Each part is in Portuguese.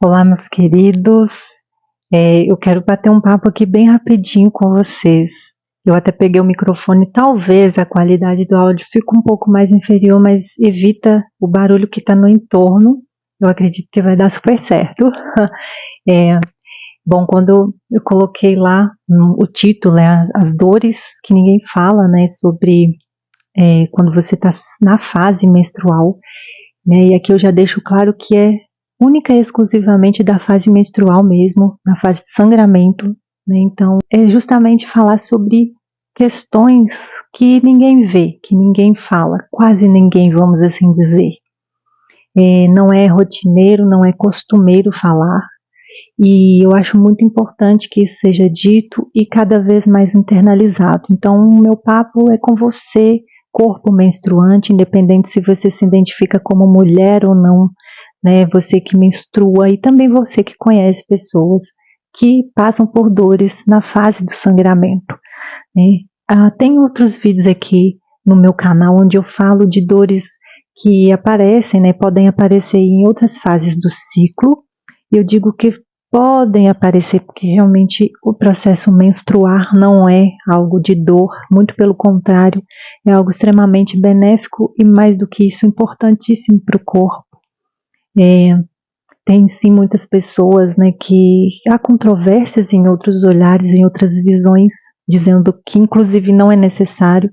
Olá, meus queridos. Eu quero bater um papo aqui bem rapidinho com vocês. Eu até peguei o microfone, talvez a qualidade do áudio fique um pouco mais inferior, mas evita o barulho que está no entorno. Eu acredito que vai dar super certo. Bom, quando eu coloquei lá o título, as dores que ninguém fala, né, sobre quando você está na fase menstrual, né, e aqui eu já deixo claro que é única e exclusivamente da fase menstrual mesmo, da fase de sangramento, né? Então é justamente falar sobre questões que ninguém vê, que ninguém fala, quase ninguém, vamos assim dizer. Não é rotineiro, não é costumeiro falar, e eu acho muito importante que isso seja dito e cada vez mais internalizado. Então o meu papo é com você, corpo menstruante, independente se você se identifica como mulher ou não, né, você que menstrua e também você que conhece pessoas que passam por dores na fase do sangramento, né. Tem outros vídeos aqui no meu canal onde eu falo de dores que aparecem, né, podem aparecer em outras fases do ciclo. Eu digo que podem aparecer porque realmente o processo menstruar não é algo de dor, muito pelo contrário, é algo extremamente benéfico e mais do que isso, importantíssimo para o corpo. Tem sim muitas pessoas, né, que há controvérsias em outros olhares, em outras visões, dizendo que inclusive não é necessário,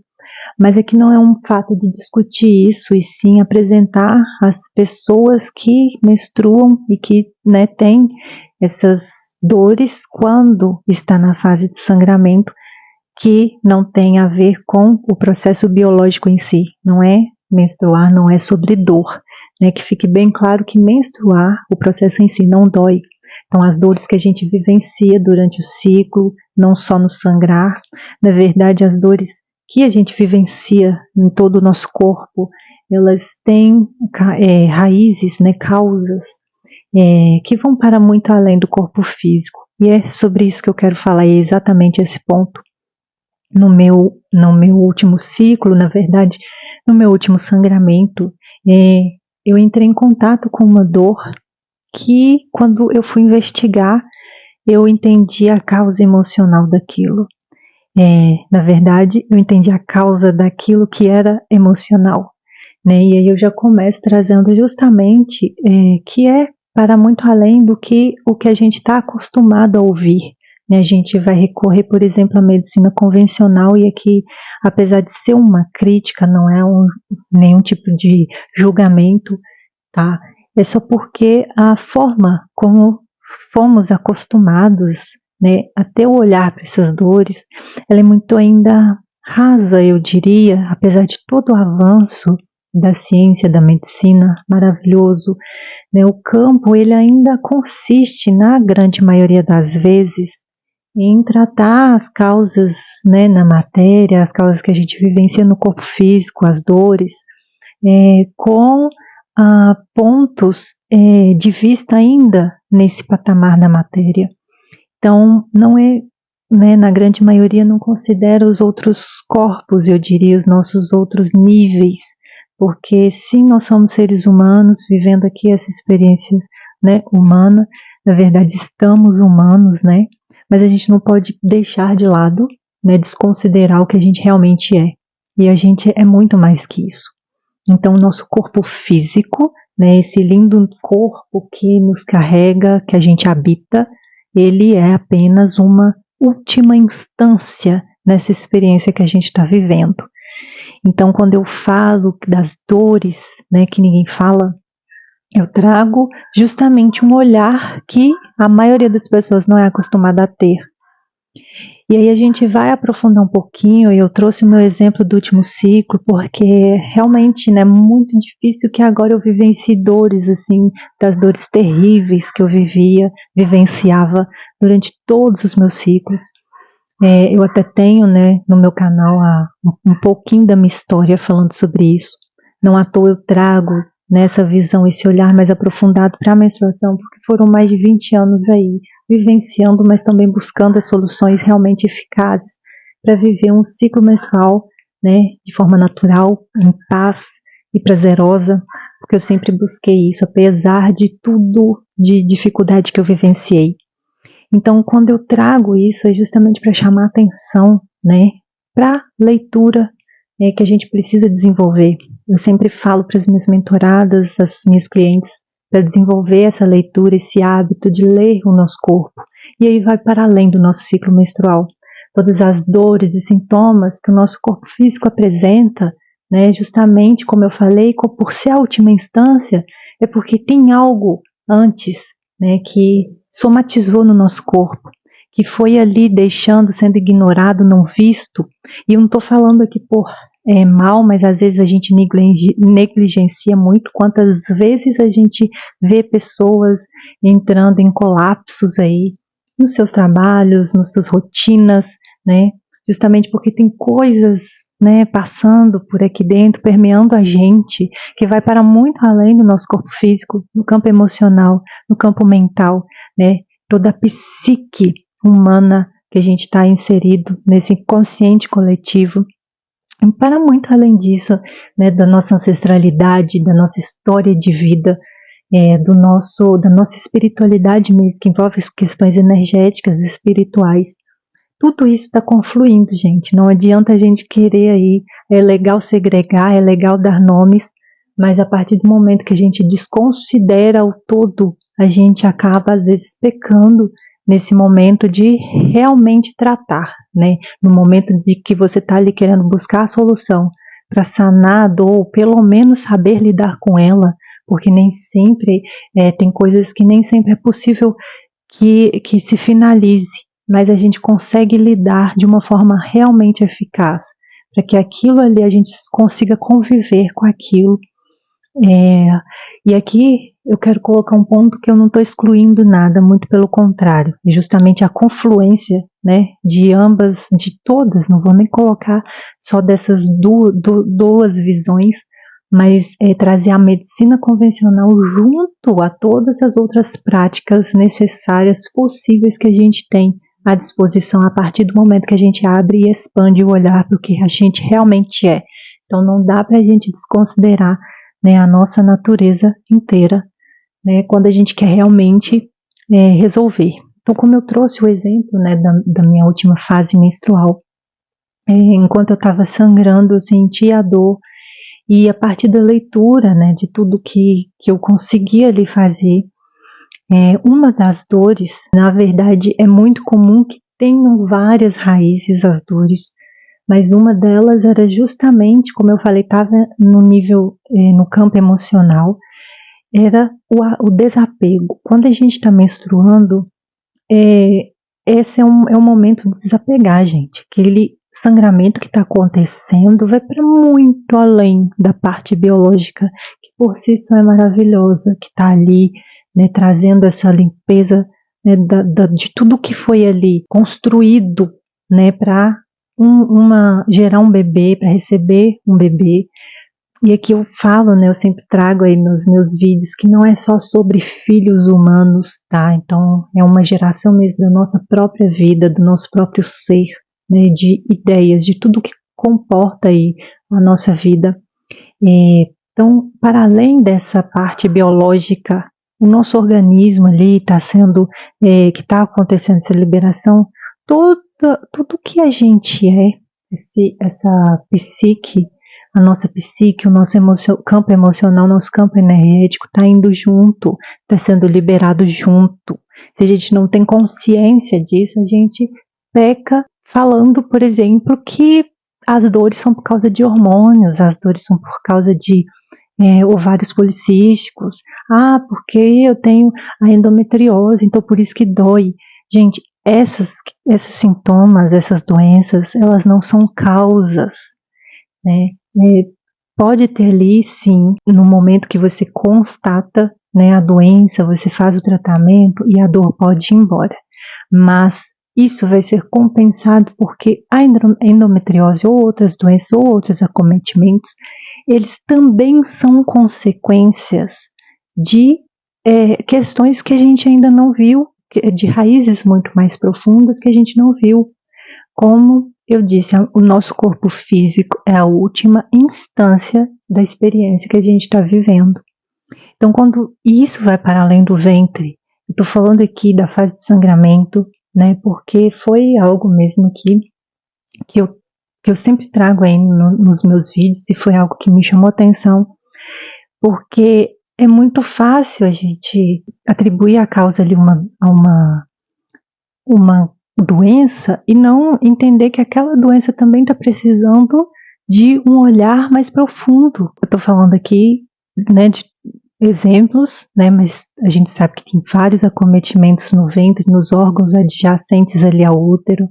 mas aqui não é um fato de discutir isso, e sim apresentar as pessoas que menstruam e que, né, têm essas dores quando está na fase de sangramento, que não tem a ver com o processo biológico em si, não é menstruar, não é sobre dor. Né, que fique bem claro que menstruar, o processo em si não dói. Então as dores que a gente vivencia durante o ciclo, não só no sangrar, na verdade as dores que a gente vivencia em todo o nosso corpo, elas têm raízes, né, causas que vão para muito além do corpo físico. E é sobre isso que eu quero falar, é exatamente esse ponto. No meu último ciclo, na verdade, no meu último sangramento, eu entrei em contato com uma dor que, quando eu fui investigar, eu entendi a causa emocional daquilo. Na verdade, eu entendi a causa daquilo que era emocional, né? E aí eu já começo trazendo justamente que é para muito além do que o que a gente está acostumado a ouvir. Né? A gente vai recorrer, por exemplo, à medicina convencional, e aqui, apesar de ser uma crítica, não é nenhum tipo de julgamento, tá? É só porque a forma como fomos acostumados, né, a ter o olhar para essas dores, ela é muito ainda rasa, eu diria, apesar de todo o avanço da ciência, da medicina, maravilhoso, né, o campo ele ainda consiste, na grande maioria das vezes, em tratar as causas, né, na matéria, as causas que a gente vivencia no corpo físico, as dores, com pontos de vista ainda nesse patamar da matéria. Então, não é, né, na grande maioria não considera os outros corpos, eu diria, os nossos outros níveis, porque sim, nós somos seres humanos vivendo aqui essa experiência, né, humana, na verdade estamos humanos, né, mas a gente não pode deixar de lado, né, desconsiderar o que a gente realmente é, e a gente é muito mais que isso. Então, o nosso corpo físico, né, esse lindo corpo que nos carrega, que a gente habita, ele é apenas uma última instância nessa experiência que a gente está vivendo. Então, quando eu falo das dores, né, que ninguém fala, eu trago justamente um olhar que a maioria das pessoas não é acostumada a ter. E aí a gente vai aprofundar um pouquinho, e eu trouxe o meu exemplo do último ciclo, porque realmente, né, muito difícil que agora eu vivencie dores, assim, das dores terríveis que eu vivenciava durante todos os meus ciclos. Eu até tenho, né, no meu canal um pouquinho da minha história falando sobre isso. Não à toa eu trago nessa visão, esse olhar mais aprofundado para a menstruação, porque foram mais de 20 anos aí, vivenciando, mas também buscando as soluções realmente eficazes para viver um ciclo menstrual, né, de forma natural, em paz e prazerosa, porque eu sempre busquei isso, apesar de tudo de dificuldade que eu vivenciei. Então, quando eu trago isso, é justamente para chamar atenção, né, para leitura, que a gente precisa desenvolver. Eu sempre falo para as minhas mentoradas, as minhas clientes, para desenvolver essa leitura, esse hábito de ler o nosso corpo. E aí vai para além do nosso ciclo menstrual. Todas as dores e sintomas que o nosso corpo físico apresenta, né, justamente como eu falei, por ser a última instância, é porque tem algo antes, né, que somatizou no nosso corpo, que foi ali deixando, sendo ignorado, não visto. E eu não estou falando aqui por mal, mas às vezes a gente negligencia muito. Quantas vezes a gente vê pessoas entrando em colapsos aí nos seus trabalhos, nas suas rotinas, né? Justamente porque tem coisas, né, passando por aqui dentro, permeando a gente, que vai para muito além do nosso corpo físico, no campo emocional, no campo mental, né? Toda a psique humana que a gente está inserido nesse inconsciente coletivo. E para muito além disso, né, da nossa ancestralidade, da nossa história de vida, da nossa espiritualidade mesmo, que envolve as questões energéticas, espirituais. Tudo isso está confluindo, gente. Não adianta a gente querer aí, é legal segregar, é legal dar nomes, mas a partir do momento que a gente desconsidera o todo, a gente acaba às vezes pecando nesse momento de realmente tratar, né? No momento de que você está ali querendo buscar a solução para sanar a dor, ou pelo menos saber lidar com ela, porque nem sempre, tem coisas que nem sempre é possível que se finalize, mas a gente consegue lidar de uma forma realmente eficaz, para que aquilo ali a gente consiga conviver com aquilo. E aqui eu quero colocar um ponto que eu não estou excluindo nada, muito pelo contrário, é justamente a confluência, né, de ambas, de todas, não vou nem colocar só dessas duas visões, mas trazer a medicina convencional junto a todas as outras práticas necessárias, possíveis que a gente tem à disposição a partir do momento que a gente abre e expande o olhar para o que a gente realmente é. Então não dá para a gente desconsiderar, né, a nossa natureza inteira, né, quando a gente quer realmente resolver. Então, como eu trouxe o exemplo, né, da minha última fase menstrual, enquanto eu estava sangrando, eu sentia a dor, e a partir da leitura, né, de tudo que eu conseguia ali fazer, uma das dores, na verdade, é muito comum que tenham várias raízes as dores, mas uma delas era justamente, como eu falei, estava no nível, no campo emocional, era o desapego. Quando a gente está menstruando, esse é um momento de desapegar, gente. Aquele sangramento que está acontecendo vai para muito além da parte biológica, que por si só é maravilhosa, que está ali, né, trazendo essa limpeza, né, de tudo que foi ali construído, né, para gerar um bebê, para receber um bebê. E aqui eu falo, né, eu sempre trago aí nos meus vídeos que não é só sobre filhos humanos, tá? Então é uma geração mesmo da nossa própria vida, do nosso próprio ser, né, de ideias, de tudo que comporta aí a nossa vida. Então, para além dessa parte biológica, o nosso organismo ali está sendo, que está acontecendo essa liberação, tudo que a gente essa psique, a nossa psique, o nosso campo emocional, nosso campo energético está indo junto, está sendo liberado junto. Se a gente não tem consciência disso, a gente peca falando, por exemplo, que as dores são por causa de hormônios, as dores são por causa de ovários policísticos. Ah, porque eu tenho a endometriose, então por isso que dói. Gente, esses sintomas, essas doenças, elas não são causas, né? Pode ter ali, sim, no momento que você constata, né, a doença, você faz o tratamento e a dor pode ir embora. Mas isso vai ser compensado porque a endometriose ou outras doenças ou outros acometimentos, eles também são consequências de questões que a gente ainda não viu, de raízes muito mais profundas que a gente não viu. Como eu disse, o nosso corpo físico é a última instância da experiência que a gente está vivendo. Então, quando isso vai para além do ventre, eu estou falando aqui da fase de sangramento, né? Porque foi algo mesmo que eu sempre trago aí nos meus vídeos e foi algo que me chamou atenção, porque é muito fácil a gente atribuir a causa ali uma doença e não entender que aquela doença também está precisando de um olhar mais profundo. Eu estou falando aqui, né, de exemplos, né, mas a gente sabe que tem vários acometimentos no ventre, nos órgãos adjacentes ali ao útero,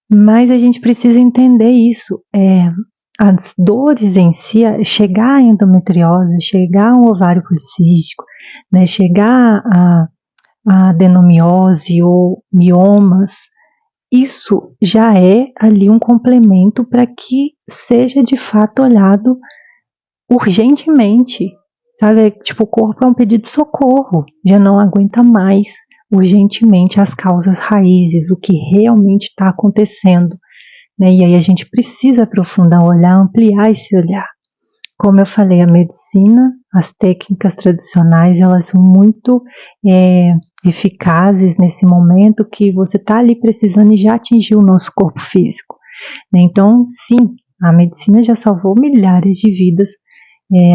mas a gente precisa entender isso. As dores em si, chegar à endometriose, chegar ao ovário policístico, né, chegar a adenomiose ou miomas, isso já é ali um complemento para que seja de fato olhado urgentemente, sabe? Tipo, o corpo é um pedido de socorro, já não aguenta mais urgentemente as causas raízes, o que realmente está acontecendo, né? E aí a gente precisa aprofundar o olhar, ampliar esse olhar. Como eu falei, a medicina, as técnicas tradicionais, elas são muito eficazes nesse momento que você está ali precisando e já atingiu o nosso corpo físico, né? Então, sim, a medicina já salvou milhares de vidas,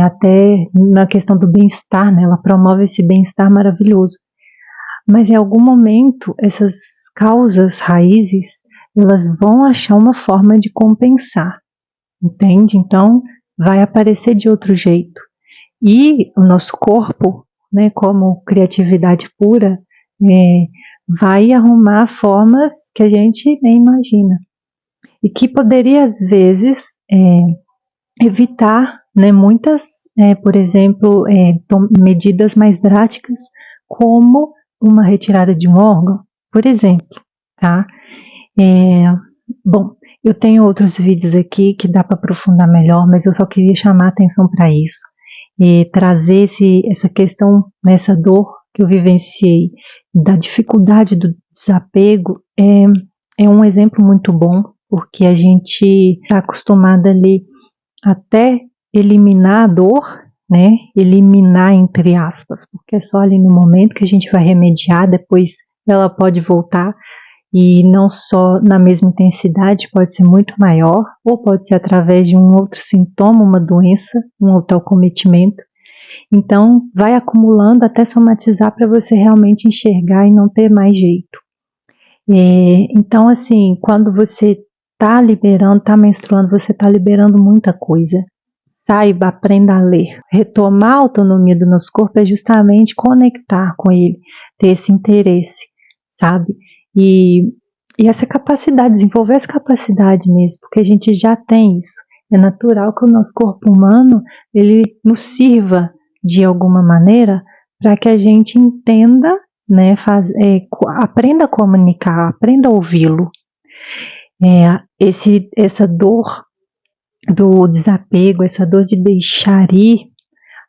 até na questão do bem-estar, né? Ela promove esse bem-estar maravilhoso. Mas em algum momento, essas causas raízes, elas vão achar uma forma de compensar, entende? Então, vai aparecer de outro jeito. E o nosso corpo, né, como criatividade pura, vai arrumar formas que a gente nem imagina. E que poderia, às vezes, evitar, né, muitas, por exemplo, medidas mais drásticas, como uma retirada de um órgão, por exemplo, tá? Bom, eu tenho outros vídeos aqui que dá para aprofundar melhor, mas eu só queria chamar a atenção para isso e trazer essa questão, nessa dor que eu vivenciei, da dificuldade do desapego, é um exemplo muito bom, porque a gente está acostumado ali até eliminar a dor, né? Eliminar entre aspas, porque é só ali no momento que a gente vai remediar, depois ela pode voltar. E não só na mesma intensidade, pode ser muito maior, ou pode ser através de um outro sintoma, uma doença, um outro acometimento. Então, vai acumulando até somatizar para você realmente enxergar e não ter mais jeito. Então, assim, quando você está liberando, está menstruando, você está liberando muita coisa. Saiba, aprenda a ler. Retomar a autonomia do nosso corpo é justamente conectar com ele, ter esse interesse, sabe? E essa capacidade, desenvolver essa capacidade mesmo, porque a gente já tem isso. É natural que o nosso corpo humano, ele nos sirva de alguma maneira para que a gente entenda, né, aprenda a comunicar, aprenda a ouvi-lo. Essa dor do desapego, essa dor de deixar ir,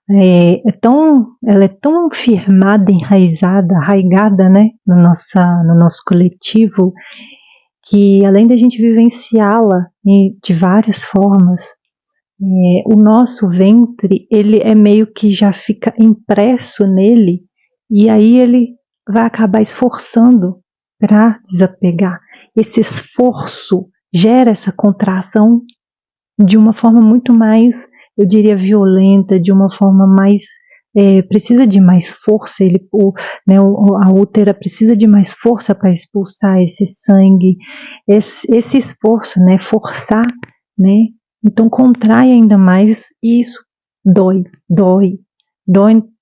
ela é tão firmada, enraizada, arraigada, né, no nosso coletivo, que além da gente vivenciá-la de várias formas, o nosso ventre, ele é meio que já fica impresso nele, e aí ele vai acabar esforçando para desapegar. Esse esforço gera essa contração de uma forma muito mais, eu diria, violenta, de uma forma mais, precisa de mais força, a útera precisa de mais força para expulsar esse sangue, esse esforço, né, forçar, né, então contrai ainda mais e isso dói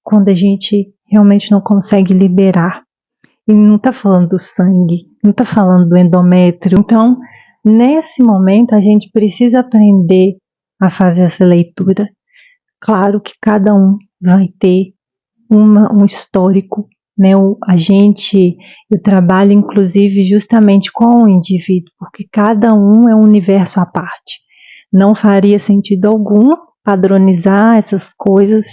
quando a gente realmente não consegue liberar. E não está falando do sangue, não está falando do endométrio, então nesse momento a gente precisa aprender a fazer essa leitura. Claro que cada um vai ter um histórico, né? Eu trabalho inclusive justamente com o indivíduo, porque cada um é um universo à parte. Não faria sentido algum padronizar essas coisas,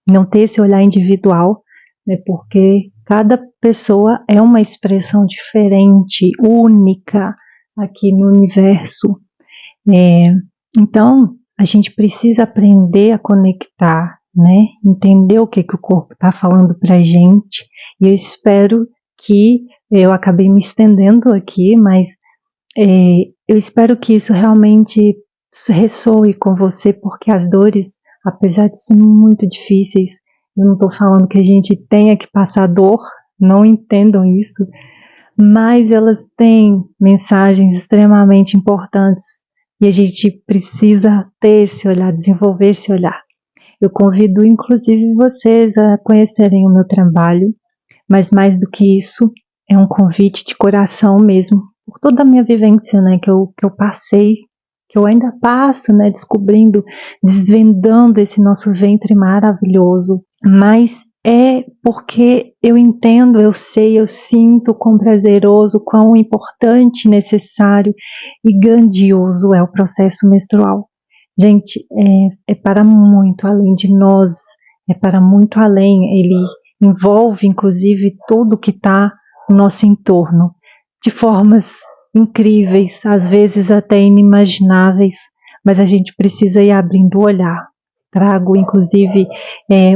não ter esse olhar individual, né? Porque cada pessoa é uma expressão diferente, única, aqui no universo. Então, a gente precisa aprender a conectar né? Entender o que o corpo está falando pra gente. E eu espero que, eu acabei me estendendo aqui, mas eu espero que isso realmente ressoe com você, porque as dores, apesar de serem muito difíceis, eu não estou falando que a gente tenha que passar dor, não entendam isso, mas elas têm mensagens extremamente importantes e a gente precisa ter esse olhar, desenvolver esse olhar. Eu convido inclusive vocês a conhecerem o meu trabalho, mas mais do que isso, é um convite de coração mesmo, por toda a minha vivência, né, que eu passei, que eu ainda passo, né, descobrindo, desvendando esse nosso ventre maravilhoso, mas é porque eu entendo, eu sei, eu sinto quão prazeroso, quão importante, necessário e grandioso é o processo menstrual. Gente, é para muito além de nós, é para muito além, ele envolve inclusive tudo que está no nosso entorno, de formas incríveis, às vezes até inimagináveis, mas a gente precisa ir abrindo o olhar. Trago inclusive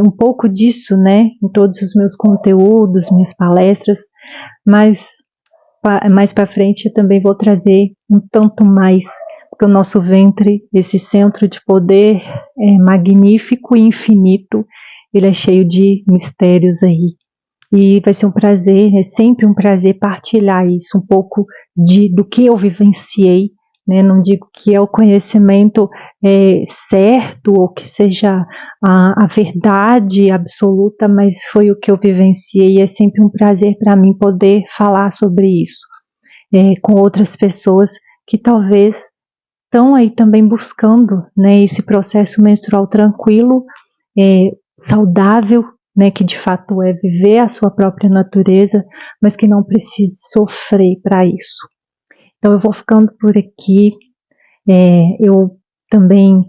um pouco disso, né, em todos os meus conteúdos, minhas palestras, mas mais para frente eu também vou trazer um tanto mais, porque o nosso ventre, esse centro de poder é magnífico e infinito, ele é cheio de mistérios aí. E vai ser um prazer, é sempre um prazer partilhar isso, um pouco do que eu vivenciei, né? Não digo que é o conhecimento certo ou que seja a verdade absoluta, mas foi o que eu vivenciei e é sempre um prazer para mim poder falar sobre isso com outras pessoas que talvez estão aí também buscando, né, esse processo menstrual tranquilo, saudável, né, que de fato é viver a sua própria natureza, mas que não precise sofrer para isso. Então eu vou ficando por aqui. Eu também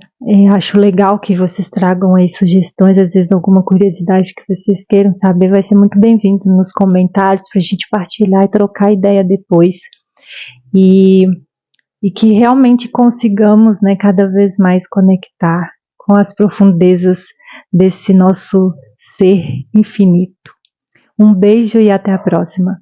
acho legal que vocês tragam aí sugestões, às vezes alguma curiosidade que vocês queiram saber, vai ser muito bem-vindo nos comentários para a gente partilhar e trocar ideia depois. E que realmente consigamos, né, cada vez mais conectar com as profundezas desse nosso ser infinito. Um beijo e até a próxima.